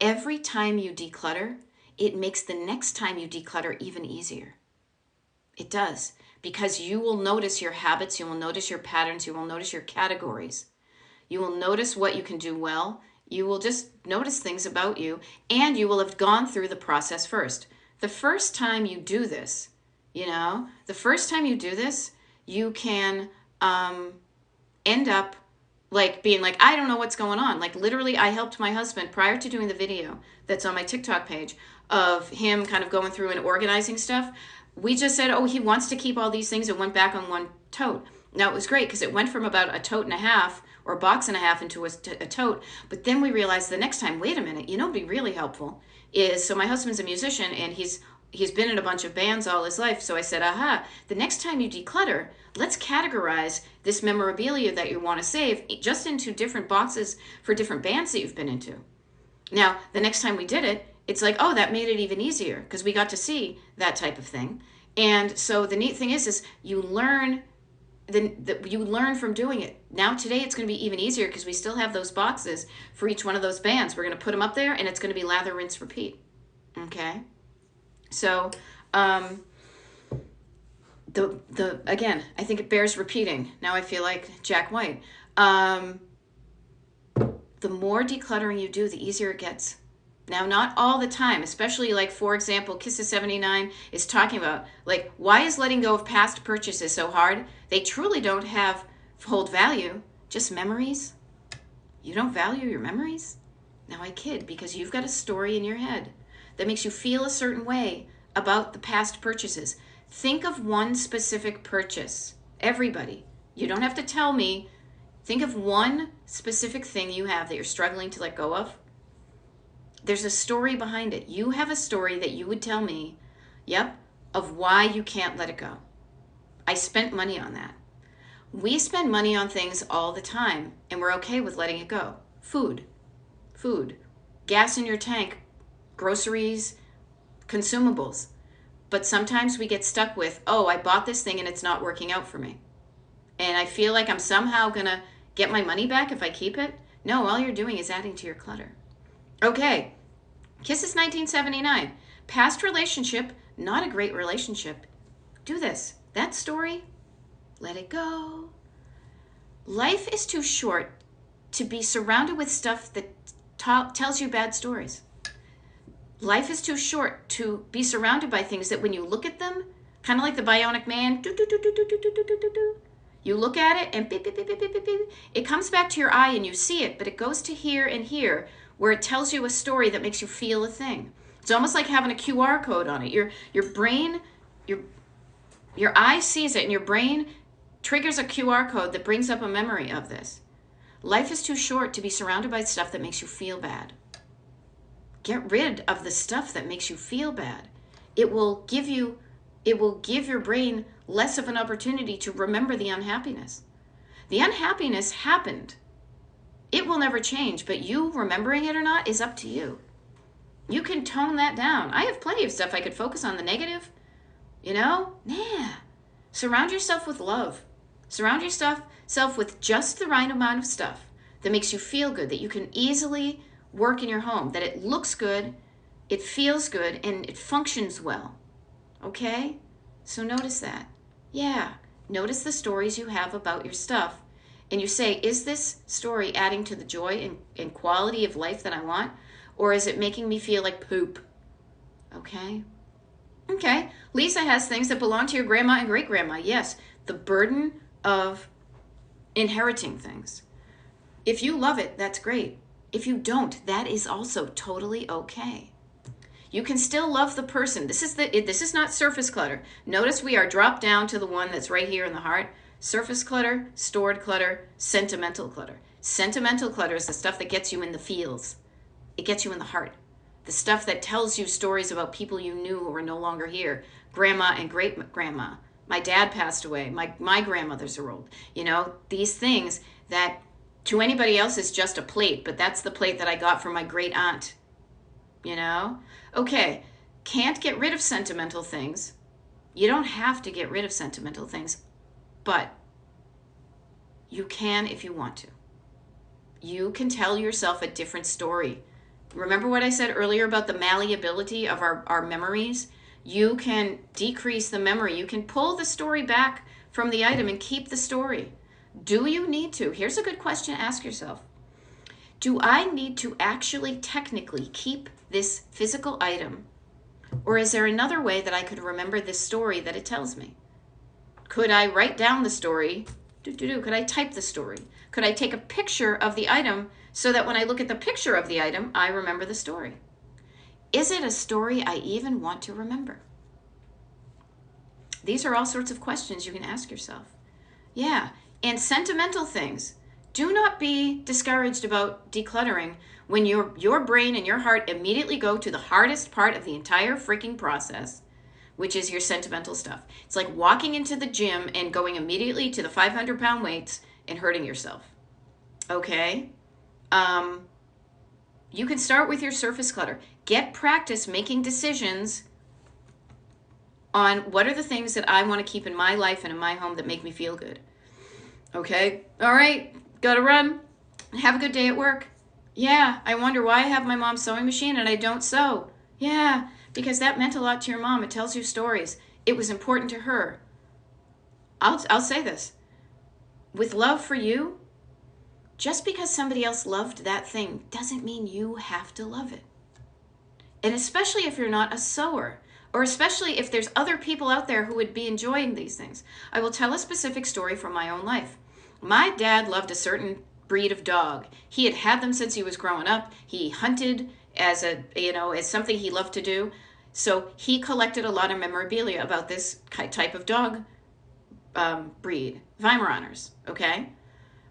Every time you declutter, it makes the next time you declutter even easier. It does, because you will notice your habits, you will notice your patterns, you will notice your categories. You will notice what you can do well. You will just notice things about you, and you will have gone through the process first. The first time you do this, you can end up like being like, I don't know what's going on. Like literally, I helped my husband prior to doing the video that's on my TikTok page of him kind of going through and organizing stuff. We just said, oh, he wants to keep all these things, and went back on one tote. Now, it was great because it went from about a tote and a half or a box and a half into a tote. But then we realized the next time, wait a minute, you know, what'd be really helpful is, so my husband's a musician and he's been in a bunch of bands all his life. So I said, aha, the next time you declutter, let's categorize this memorabilia that you want to save just into different boxes for different bands that you've been into. Now, the next time we did it, it's like, oh, that made it even easier because we got to see that type of thing. And so the neat thing is you learn you learn from doing it. Now today it's going to be even easier because we still have those boxes for each one of those bands. We're going to put them up there, and it's going to be lather, rinse, repeat. Okay? So, again, I think it bears repeating. Now I feel like Jack White. The more decluttering you do, the easier it gets. Now, not all the time, especially like, for example, Kissa79 is talking about, like, why is letting go of past purchases so hard? They truly don't hold value, just memories. You don't value your memories? Now, I kid, because you've got a story in your head that makes you feel a certain way about the past purchases. Think of one specific purchase. Everybody. You don't have to tell me. Think of one specific thing you have that you're struggling to let go of. There's a story behind it. You have a story that you would tell me, yep, of why you can't let it go. I spent money on that. We spend money on things all the time, and we're okay with letting it go. Food, gas in your tank, groceries, consumables. But sometimes we get stuck with, oh, I bought this thing and it's not working out for me. And I feel like I'm somehow going to get my money back if I keep it. No, all you're doing is adding to your clutter. Okay, Kisses 1979. Past relationship, not a great relationship. Do this. That story, let it go. Life is too short to be surrounded with stuff that tells you bad stories. Life is too short to be surrounded by things that when you look at them, kind of like the Bionic Man, you look at it and beep, beep, beep, beep, beep, beep, it comes back to your eye and you see it, but it goes to here and here, where it tells you a story that makes you feel a thing. It's almost like having a QR code on it. Your brain, your eye sees it, and your brain triggers a QR code that brings up a memory of this. Life is too short to be surrounded by stuff that makes you feel bad. Get rid of the stuff that makes you feel bad. It will give your brain less of an opportunity to remember the unhappiness. The unhappiness happened. It will never change, but you remembering it or not is up to you. You can tone that down. I have plenty of stuff I could focus on the negative. Surround yourself with love. Surround yourself with just the right amount of stuff that makes you feel good, that you can easily work in your home, that it looks good, it feels good, and it functions well. Okay? So notice that. Yeah. Notice the stories you have about your stuff. And you say, is this story adding to the joy and quality of life that I want? Or is it making me feel like poop? Okay? Okay. Lisa has things that belong to your grandma and great grandma. Yes. The burden of inheriting things. If you love it, that's great. If you don't, that is also totally okay. You can still love the person. This is not surface clutter. Notice we are dropped down to the one that's right here in the heart. Surface clutter, stored clutter, sentimental clutter. Sentimental clutter is the stuff that gets you in the feels. It gets you in the heart. The stuff that tells you stories about people you knew who are no longer here. Grandma and great grandma. My dad passed away. My grandmothers are old. You know, these things that to anybody else is just a plate, but that's the plate that I got from my great aunt. You know? Okay, can't get rid of sentimental things. You don't have to get rid of sentimental things, but you can if you want to. You can tell yourself a different story. Remember what I said earlier about the malleability of our memories? You can decrease the memory. You can pull the story back from the item and keep the story. Do you need to? Here's a good question to ask yourself. Do I need to actually technically keep this physical item? Or is there another way that I could remember this story that it tells me? Could I write down the story? Could I type the story? Could I take a picture of the item so that when I look at the picture of the item, I remember the story? Is it a story I even want to remember? These are all sorts of questions you can ask yourself. Yeah, and sentimental things. Do not be discouraged about decluttering when your brain and your heart immediately go to the hardest part of the entire freaking process, which is your sentimental stuff. It's like walking into the gym and going immediately to the 500-pound weights and hurting yourself. Okay? You can start with your surface clutter. Get practice making decisions on what are the things that I want to keep in my life and in my home that make me feel good. Okay? All right. Gotta run. Have a good day at work. Yeah, I wonder why I have my mom's sewing machine and I don't sew. Yeah, because that meant a lot to your mom. It tells you stories. It was important to her. I'll say this. With love for you, just because somebody else loved that thing doesn't mean you have to love it. And especially if you're not a sewer, or especially if there's other people out there who would be enjoying these things. I will tell a specific story from my own life. My dad loved a certain breed of dog. He had had them since he was growing up. He hunted as something he loved to do. So he collected a lot of memorabilia about this type of dog breed, Weimaraners, okay?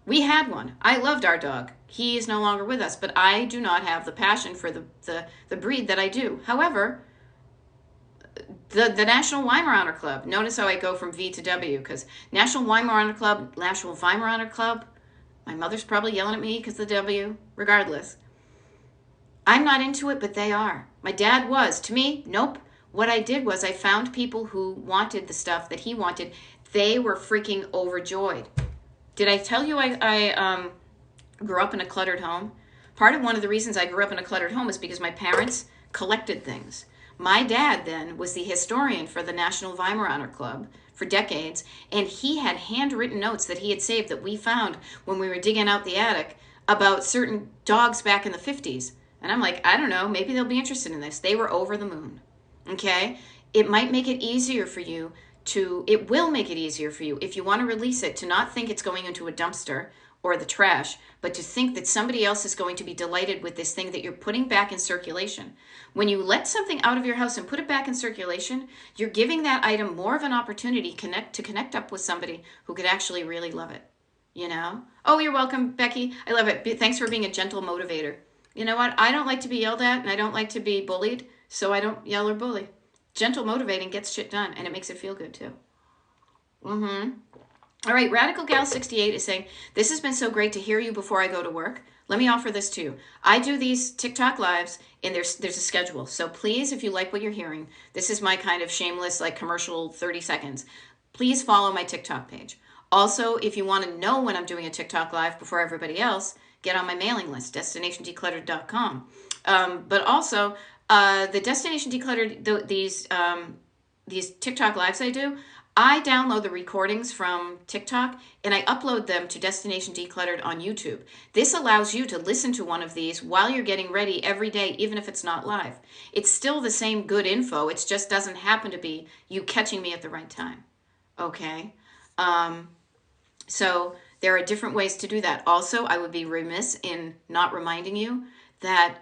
We had one. I loved our dog. He is no longer with us, but I do not have the passion for the breed that I do. However, the National Weimaraner Club, notice how I go from V to W, because National Weimaraner Club, my mother's probably yelling at me because the W, regardless. I'm not into it, but they are. My dad was. To me, nope. What I did was I found people who wanted the stuff that he wanted. They were freaking overjoyed. Did I tell you I grew up in a cluttered home? Part of one of the reasons I grew up in a cluttered home is because my parents collected things. My dad then was the historian for the National Weimaraner Club for decades, and he had handwritten notes that he had saved that we found when we were digging out the attic about certain dogs back in the 50s. And I'm like, I don't know, maybe they'll be interested in this. They were over the moon. Okay? It might make it easier for you it will make it easier for you if you want to release it, to not think it's going into a dumpster or the trash, but to think that somebody else is going to be delighted with this thing that you're putting back in circulation. When you let something out of your house and put it back in circulation, you're giving that item more of an opportunity to connect up with somebody who could actually really love it. You know? Oh, you're welcome, Becky. I love it. Thanks for being a gentle motivator. You know what? I don't like to be yelled at, and I don't like to be bullied, so I don't yell or bully. Gentle motivating gets shit done, and it makes it feel good too. All right, Radical Gal 68 is saying, this has been so great to hear you before I go to work. Let me offer this to you. I do these TikTok lives, and there's a schedule. So please, if you like what you're hearing, this is my kind of shameless, like, commercial 30 seconds. Please follow my TikTok page. Also, if you want to know when I'm doing a TikTok live before everybody else, get on my mailing list, destinationdecluttered.com. But also, the Destination Decluttered, these TikTok lives I do, I download the recordings from TikTok and I upload them to Destination Decluttered on YouTube. This allows you to listen to one of these while you're getting ready every day, even if it's not live. It's still the same good info. It just doesn't happen to be you catching me at the right time. Okay? So there are different ways to do that. Also, I would be remiss in not reminding you that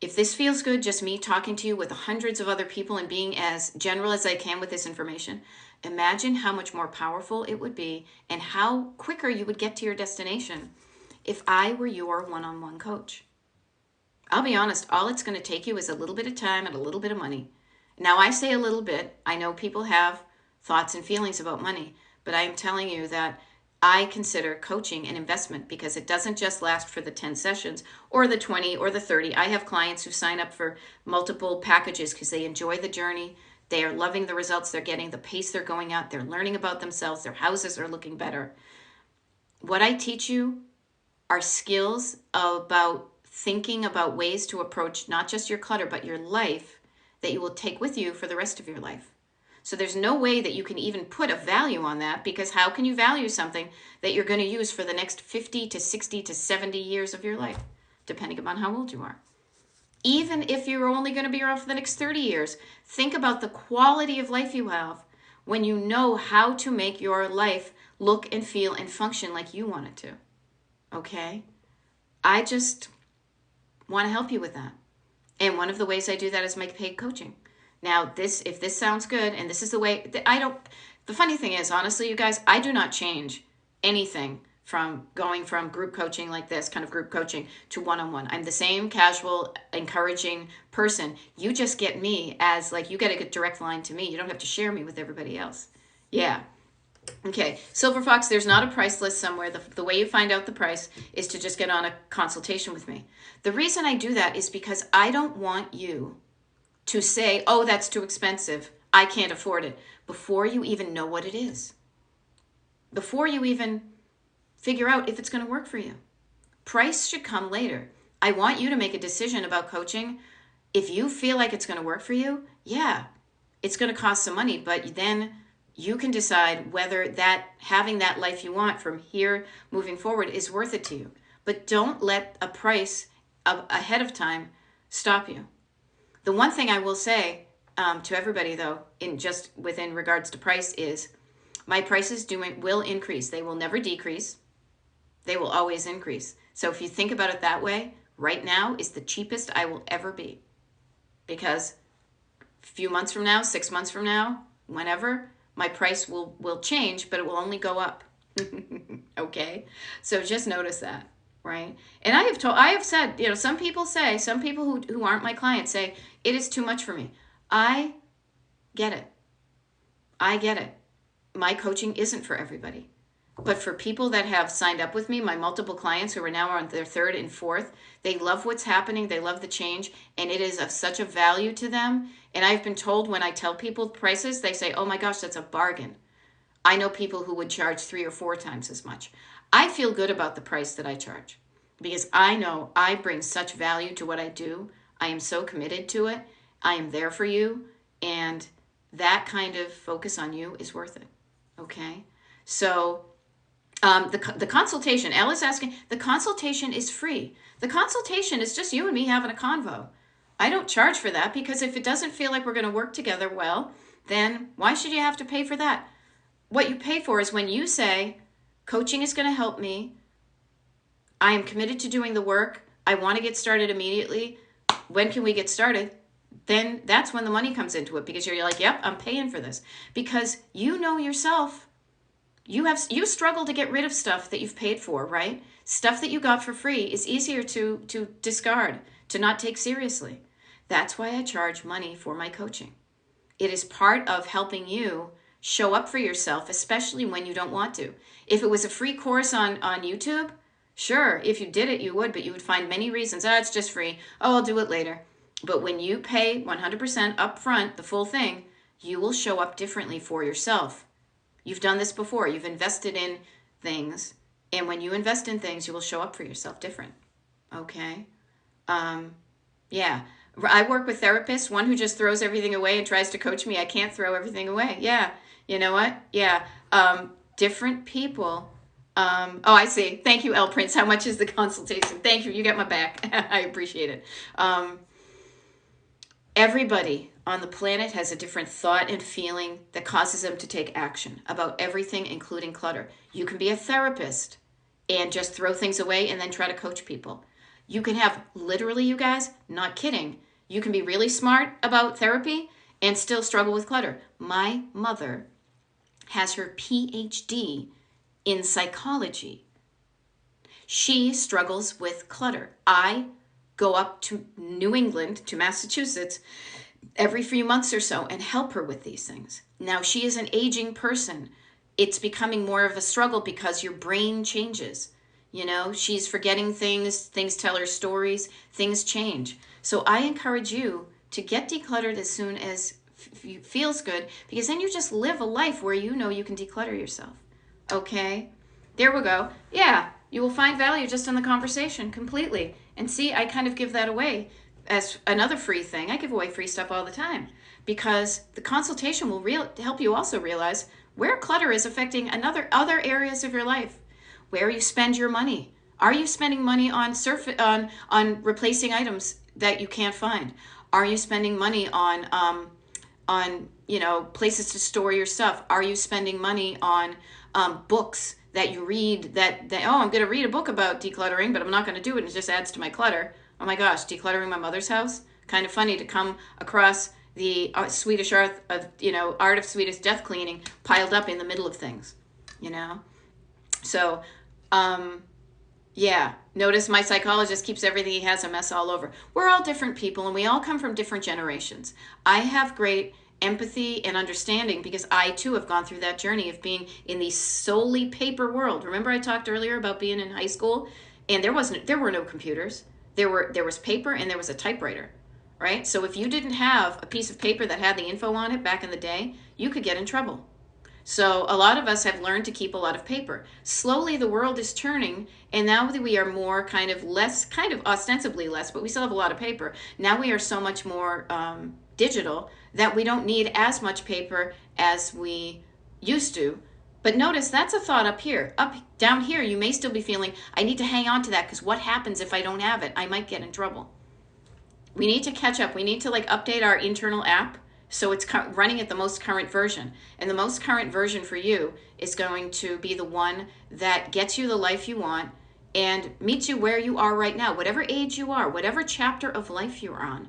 if this feels good, just me talking to you with hundreds of other people and being as general as I can with this information, imagine how much more powerful it would be and how quicker you would get to your destination if I were your one-on-one coach. I'll be honest, all it's going to take you is a little bit of time and a little bit of money. Now, I say a little bit. I know people have thoughts and feelings about money, but I am telling you that I consider coaching an investment because it doesn't just last for the 10 sessions or the 20 or the 30. I have clients who sign up for multiple packages because they enjoy the journey. They are loving the results they're getting, the pace they're going at. They're learning about themselves. Their houses are looking better. What I teach you are skills about thinking about ways to approach not just your clutter, but your life that you will take with you for the rest of your life. So there's no way that you can even put a value on that, because how can you value something that you're going to use for the next 50 to 60 to 70 years of your life, depending upon how old you are? Even if you're only going to be around for the next 30 years, think about the quality of life you have when you know how to make your life look and feel and function like you want it to. Okay? I just want to help you with that. And one of the ways I do that is my paid coaching. Now, if this sounds good, and this is the way, the funny thing is, honestly, you guys, I do not change anything from going from group coaching like this, kind of group coaching, to one-on-one. I'm the same casual, encouraging person. You just get me as, like, you get a direct line to me. You don't have to share me with everybody else. Yeah. Okay, Silver Fox, there's not a price list somewhere. The way you find out the price is to just get on a consultation with me. The reason I do that is because I don't want you to say, oh, that's too expensive, I can't afford it, before you even know what it is. Before you even figure out if it's going to work for you. Price should come later. I want you to make a decision about coaching. If you feel like it's going to work for you, yeah, it's going to cost some money, but then you can decide whether having that life you want from here moving forward is worth it to you. But don't let a price ahead of time stop you. The one thing I will say to everybody, though, within regards to price, is my prices will increase. They will never decrease. They will always increase. So if you think about it that way, right now is the cheapest I will ever be. Because a few months from now, 6 months from now, whenever, my price will change, but it will only go up. Okay? So just notice that. Right? And I have said, some people who aren't my clients say, it is too much for me. I get it. I get it. My coaching isn't for everybody. But for people that have signed up with me, my multiple clients who are now on their third and fourth, they love what's happening. They love the change. And it is of such a value to them. And I've been told when I tell people prices, they say, oh my gosh, that's a bargain. I know people who would charge 3 or 4 times as much. I feel good about the price that I charge because I know I bring such value to what I do. I am so committed to it. I am there for you. And that kind of focus on you is worth it. Okay? So the consultation, Ella's asking, the consultation is free. The consultation is just you and me having a convo. I don't charge for that because if it doesn't feel like we're going to work together well, then why should you have to pay for that? What you pay for is when you say, coaching is going to help me. I am committed to doing the work. I want to get started immediately. When can we get started? Then that's when the money comes into it because you're like, yep, I'm paying for this. Because you know yourself, you struggle to get rid of stuff that you've paid for, right? Stuff that you got for free is easier to discard, to not take seriously. That's why I charge money for my coaching. It is part of helping you show up for yourself, especially when you don't want to. If it was a free course on YouTube, sure, if you did it, you would, but you would find many reasons. It's just free. Oh, I'll do it later. But when you pay 100% upfront, the full thing, you will show up differently for yourself. You've done this before. You've invested in things, and when you invest in things, you will show up for yourself different. Okay? Yeah. I work with therapists, one who just throws everything away and tries to coach me. I can't throw everything away. Yeah. You know what? Yeah. Different people. Oh, I see. Thank you, L Prince. How much is the consultation? Thank you. You got my back. I appreciate it. Everybody on the planet has a different thought and feeling that causes them to take action about everything, including clutter. You can be a therapist and just throw things away and then try to coach people. You can have, literally, you guys, not kidding, you can be really smart about therapy and still struggle with clutter. My mother has her PhD in psychology. She struggles with clutter. I go up to New England, to Massachusetts, every few months or so and help her with these things. Now, she is an aging person. It's becoming more of a struggle because your brain changes. You know, she's forgetting things tell her stories, things change. So I encourage you to get decluttered as soon as feels good, because then you just live a life where you know you can declutter yourself. Okay? There we go. Yeah, you will find value just in the conversation completely. And see, I kind of give that away as another free thing. I give away free stuff all the time because the consultation will help you also realize where clutter is affecting other areas of your life, where you spend your money. Are you spending money on replacing items that you can't find? Are you spending money on places to store your stuff? Are you spending money on books that you read that I'm going to read a book about decluttering, but I'm not going to do it, and it just adds to my clutter? Oh my gosh, decluttering my mother's house? Kind of funny to come across the Swedish art of Swedish death cleaning piled up in the middle of things, So, yeah, notice my psychologist keeps everything he has a mess all over. We're all different people, and we all come from different generations. I have great empathy and understanding because I too have gone through that journey of being in the solely paper world. Remember I talked earlier about being in high school, and there were no computers. There was paper and there was a typewriter, right? So if you didn't have a piece of paper that had the info on it back in the day, you could get in trouble. So a lot of us have learned to keep a lot of paper. Slowly the world is turning, and now that we are more kind of ostensibly less, but we still have a lot of paper. Now we are so much more digital that we don't need as much paper as we used to. But notice that's a thought up here. Down here, you may still be feeling, I need to hang on to that because what happens if I don't have it? I might get in trouble. We need to catch up. We need to update our internal app so it's running at the most current version. And the most current version for you is going to be the one that gets you the life you want and meets you where you are right now, whatever age you are, whatever chapter of life you're on.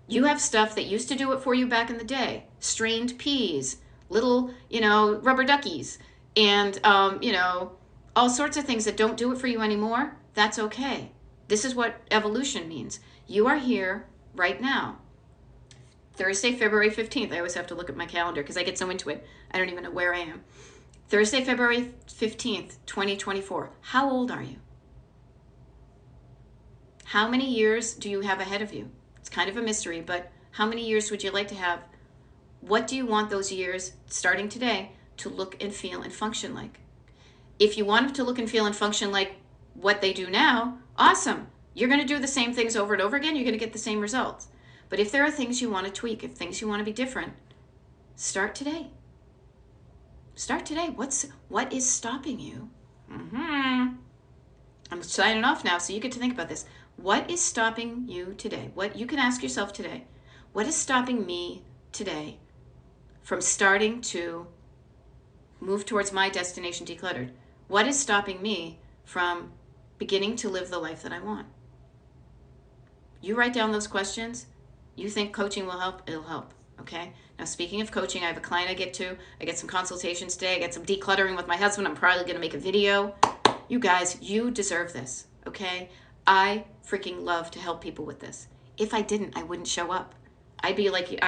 You have stuff that used to do it for you back in the day. Strained peas, little, rubber duckies, and, all sorts of things that don't do it for you anymore. That's okay. This is what evolution means. You are here right now. Thursday, February 15th. I always have to look at my calendar because I get so into it. I don't even know where I am. Thursday, February 15th, 2024. How old are you? How many years do you have ahead of you? It's kind of a mystery, but how many years would you like to have? What do you want those years, starting today, to look and feel and function like? If you want them to look and feel and function like what they do now, awesome. You're going to do the same things over and over again. You're going to get the same results. But if there are things you want to tweak, if things you want to be different, start today. Start today. What is stopping you? I'm signing off now, so you get to think about this. What is stopping you today? What you can ask yourself today. What is stopping me today from starting to move towards my destination decluttered? What is stopping me from beginning to live the life that I want? You write down those questions. You think coaching will help? It'll help. Okay? Now, speaking of coaching, I have a client I get some consultations today. I get some decluttering with my husband. I'm probably going to make a video. You guys, you deserve this. Okay? I freaking love to help people with this. If I didn't, I wouldn't show up. I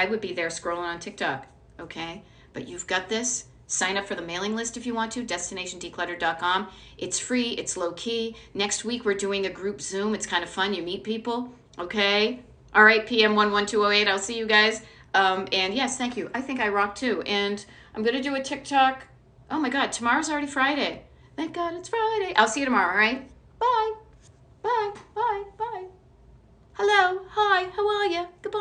would be there scrolling on TikTok. Okay? But you've got this. Sign up for the mailing list if you want to, destinationdecluttered.com. It's free. It's low key. Next week, we're doing a group Zoom. It's kind of fun. You meet people. Okay? All right, PM 11208. I'll see you guys. And yes, thank you. I think I rock too. And I'm going to do a TikTok. Oh my God, tomorrow's already Friday. Thank God it's Friday. I'll see you tomorrow, all right? Bye. Bye. Bye. Bye. Hello, hi, how are you? Goodbye.